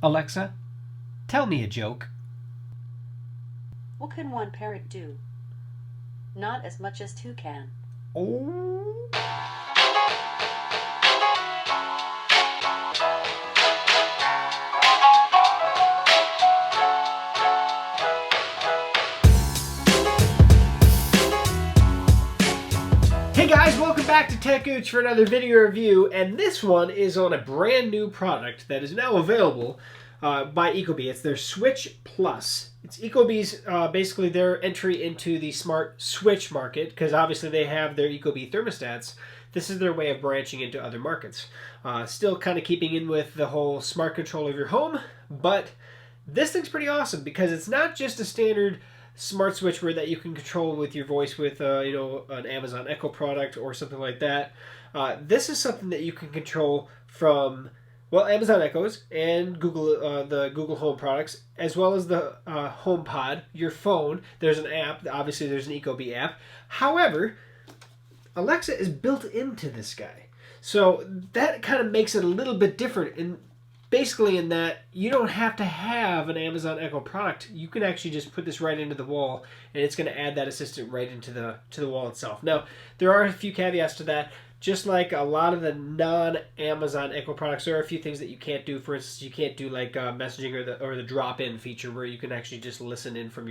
Alexa, tell me a joke. What can one parrot do? Not as much as two can. Oh. Hey guys, welcome back to techgooch for another video review, and this one is on a brand new product that is now available by ecobee. It's their Switch Plus. It's ecobee's basically their entry into the smart switch market, because obviously they have their ecobee thermostats. This is their way of branching into other markets. Still kind of keeping in with the whole smart control of your home, but this thing's pretty awesome because it's not just a standard smart switch where that you can control with your voice with an Amazon Echo product or something like that. This is something that you can control from Amazon Echoes and Google the Google Home products, as well as the HomePod, your phone. There's an app. Obviously, there's an ecobee app. However, Alexa is built into this guy, so that kind of makes it a little bit different. Basically in that you don't have to have an Amazon Echo product. You can actually just put this right into the wall, and it's going to add that assistant right into the wall itself. Now, there are a few caveats to that. Just like a lot of the non-Amazon Echo products, there are a few things that you can't do. For instance, you can't do like messaging or the drop-in feature where you can actually just listen in from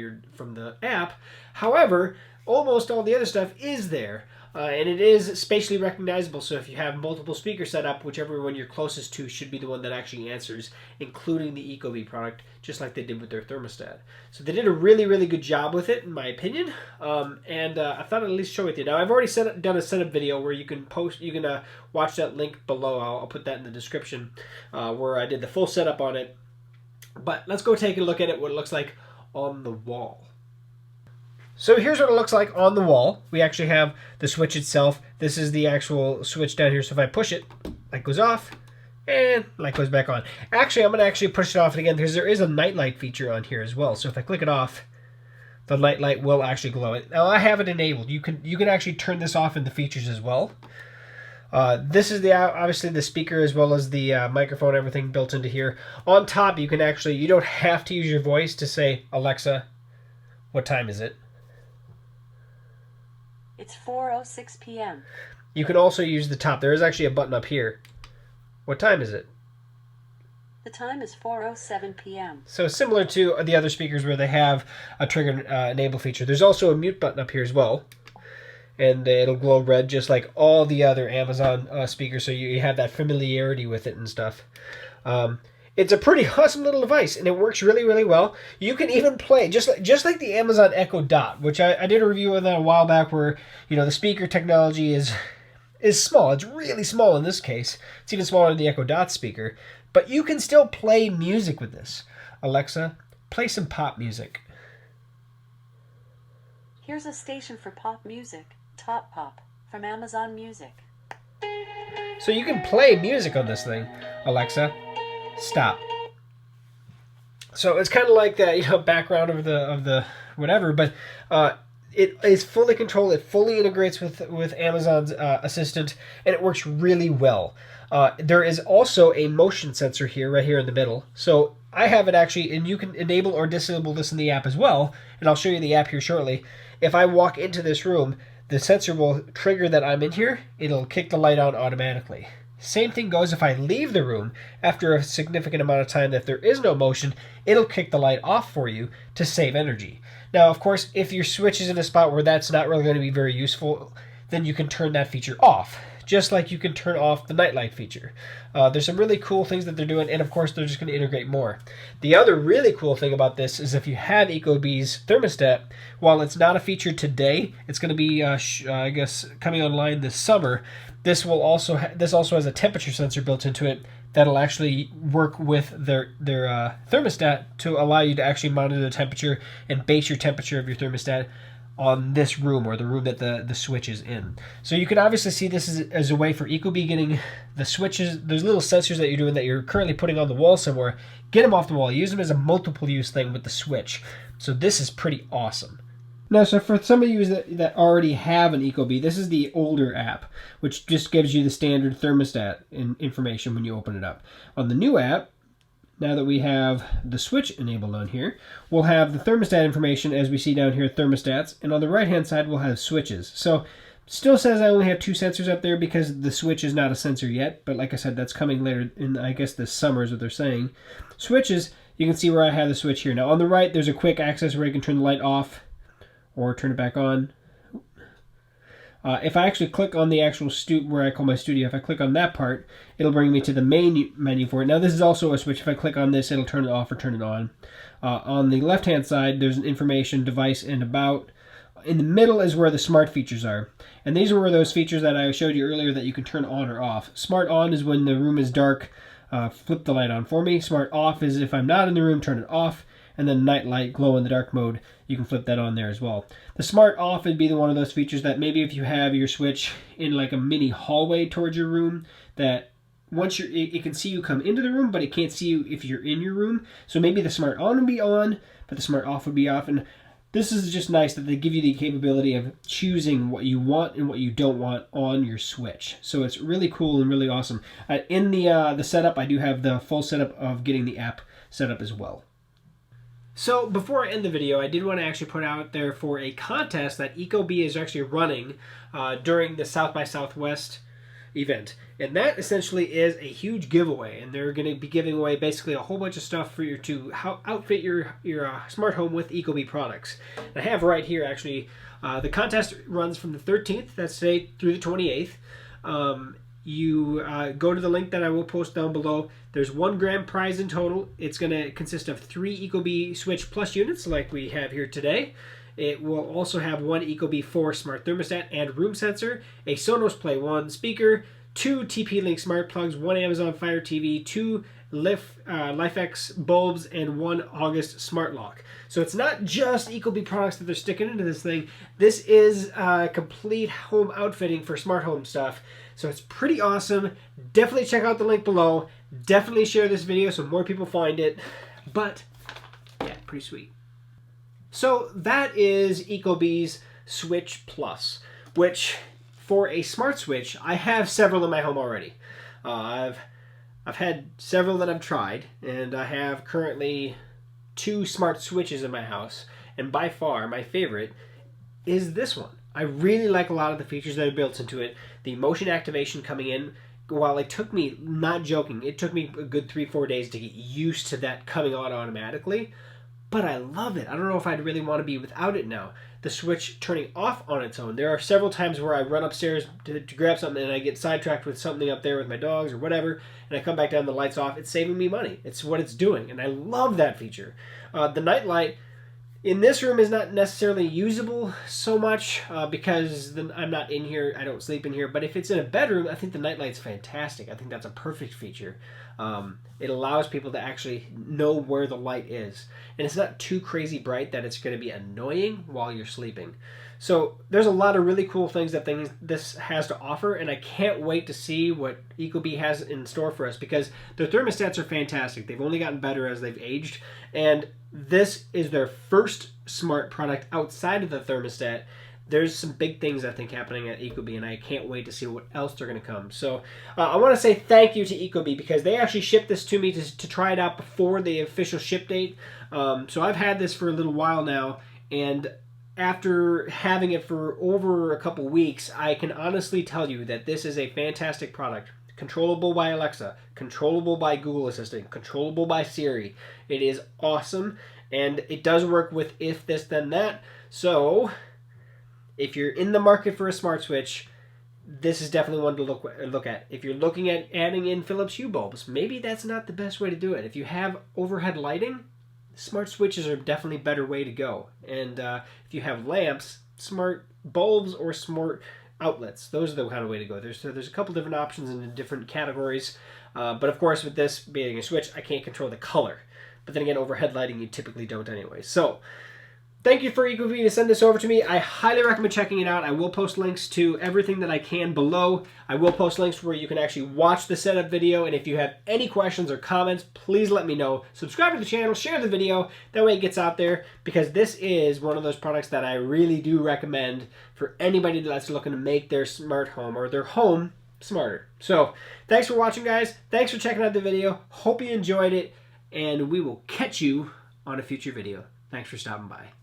the app. However, almost all the other stuff is there. And it is spatially recognizable, so if you have multiple speakers set up, whichever one you're closest to should be the one that actually answers, including the ecobee product, just like they did with their thermostat. So they did a really, really good job with it, in my opinion, and I thought I'd at least show it to you. Now, I've already done a setup video where you can watch that link below. I'll put that in the description, where I did the full setup on it. But let's go take a look at it, what it looks like on the wall. So here's what it looks like on the wall. We actually have the switch itself. This is the actual switch down here. So if I push it, light goes off, and light goes back on. Actually, I'm going to push it off again because there is a night light feature on here as well. So if I click it off, the night light will actually glow. Now I have it enabled. You can actually turn this off in the features as well. This is obviously the speaker as well as the microphone, everything built into here. On top, you don't have to use your voice to say, Alexa, what time is it? It's 4:06 p.m. You can also use the top. There is actually a button up here. What time is it? The time is 4:07 p.m. So similar to the other speakers where they have a trigger enable feature. There's also a mute button up here as well. And it'll glow red just like all the other Amazon speakers, so you have that familiarity with it and stuff. It's a pretty awesome little device, and it works really, really well. You can even play, just like the Amazon Echo Dot, which I did a review of that a while back, where the speaker technology is small. It's really small in this case. It's even smaller than the Echo Dot speaker. But you can still play music with this. Alexa, play some pop music. Here's a station for pop music, Top Pop, from Amazon Music. So you can play music on this thing. Alexa, stop. So it's kind of like that, background of the whatever, but it is fully controlled. It fully integrates with Amazon's Assistant, and it works really well. There is also a motion sensor here, right here in the middle. So I have it actually, and you can enable or disable this in the app as well, and I'll show you the app here shortly. If I walk into this room, the sensor will trigger that I'm in here. It'll kick the light on automatically. Same thing goes if I leave the room after a significant amount of time. If there is no motion, it'll kick the light off for you to save energy. Now, of course, if your switch is in a spot where that's not really going to be very useful, then you can turn that feature off, just like you can turn off the nightlight feature. There's some really cool things that they're doing, and of course, they're just going to integrate more. The other really cool thing about this is if you have ecobee's thermostat, while it's not a feature today, it's going to be, I guess, coming online this summer. This also has a temperature sensor built into it that'll actually work with their thermostat to allow you to actually monitor the temperature and base your temperature of your thermostat on this room, or the room that the switch is in. So you can obviously see this as a way for ecobee getting the switches, those little sensors that you're doing that you're currently putting on the wall somewhere, get them off the wall, use them as a multiple use thing with the switch. So this is pretty awesome. Now, so for some of you that already have an ecobee, this is the older app, which just gives you the standard thermostat information when you open it up. On the new app, now that we have the switch enabled on here, we'll have the thermostat information as we see down here, thermostats, and on the right-hand side we'll have switches. So still says I only have 2 sensors up there because the switch is not a sensor yet, but like I said, that's coming later in, I guess, this summer is what they're saying. Switches, you can see where I have the switch here. Now on the right, there's a quick access where you can turn the light off or turn it back on. If I actually click on the actual where I call my studio, if I click on that part, it'll bring me to the main menu for it. Now this is also a switch. If I click on this, it'll turn it off or turn it on. On the left-hand side, there's an information, device, and about. In the middle is where the smart features are. And these were those features that I showed you earlier that you can turn on or off. Smart on is when the room is dark, flip the light on for me. Smart off is if I'm not in the room, turn it off. And then night light, glow in the dark mode, you can flip that on there as well. The smart off would be one of those features that maybe if you have your switch in like a mini hallway towards your room, that once it can see you come into the room, but it can't see you if you're in your room. So maybe the smart on would be on, but the smart off would be off. And this is just nice that they give you the capability of choosing what you want and what you don't want on your switch. So it's really cool and really awesome. In the setup, I do have the full setup of getting the app set up as well. So before I end the video, I did want to actually put out there for a contest that ecobee is actually running during the South by Southwest event. And that essentially is a huge giveaway. And they're going to be giving away basically a whole bunch of stuff for you to outfit your smart home with ecobee products. And I have right here actually, the contest runs from the 13th, that's today, through the 28th. You go to the link that I will post down below. There's 1 grand prize in total. It's going to consist of 3 ecobee Switch Plus units like we have here today. It will also have 1 ecobee 4 smart thermostat and room sensor, a Sonos Play 1 speaker, 2 TP-Link smart plugs, 1 Amazon Fire TV, 2 LifeX bulbs, and 1 August smart lock. So it's not just ecobee products that they're sticking into this thing. This is complete home outfitting for smart home stuff. So it's pretty awesome. Definitely check out the link below. Definitely share this video so more people find it. But yeah, pretty sweet. So that is ecobee's Switch Plus, which for a smart switch, I have several in my home already. I've had several that I've tried, and I have currently 2 smart switches in my house, and by far my favorite is this one. I really like a lot of the features that are built into it. The motion activation coming in, while it took me, not joking, it took me a good 3-4 days to get used to that coming on automatically, but I love it. I don't know if I'd really want to be without it now. The switch turning off on its own. There are several times where I run upstairs to grab something and I get sidetracked with something up there with my dogs or whatever, and I come back down, the light's off. It's saving me money. It's what it's doing, and I love that feature. The night light in this room is not necessarily usable so much because I'm not in here. I don't sleep in here. But if it's in a bedroom, I think the night light's fantastic. I think that's a perfect feature. It allows people to actually know where the light is. And it's not too crazy bright that it's going to be annoying while you're sleeping. So there's a lot of really cool things that this has to offer, and I can't wait to see what ecobee has in store for us because their thermostats are fantastic. They've only gotten better as they've aged, and this is their first smart product outside of the thermostat. There's some big things, I think, happening at ecobee, and I can't wait to see what else they're going to come. So I want to say thank you to ecobee because they actually shipped this to me to try it out before the official ship date. So I've had this for a little while now, and after having it for over a couple weeks, I can honestly tell you that this is a fantastic product. Controllable by Alexa, controllable by Google Assistant, controllable by Siri. It is awesome, and it does work with if this then that. So if you're in the market for a smart switch, this is definitely one to look at. If you're looking at adding in Philips Hue bulbs, maybe that's not the best way to do it. If you have overhead lighting, smart switches are definitely a better way to go. And if you have lamps, smart bulbs or smart outlets, those are the kind of way to go. There's a couple different options in different categories. But of course, with this being a switch, I can't control the color. But then again, overhead lighting, you typically don't anyway. So thank you for ecobee to send this over to me. I highly recommend checking it out. I will post links to everything that I can below. I will post links where you can actually watch the setup video. And if you have any questions or comments, please let me know. Subscribe to the channel, share the video. That way it gets out there because this is one of those products that I really do recommend for anybody that's looking to make their smart home or their home smarter. So thanks for watching, guys. Thanks for checking out the video. Hope you enjoyed it. and we will catch you on a future video. Thanks for stopping by.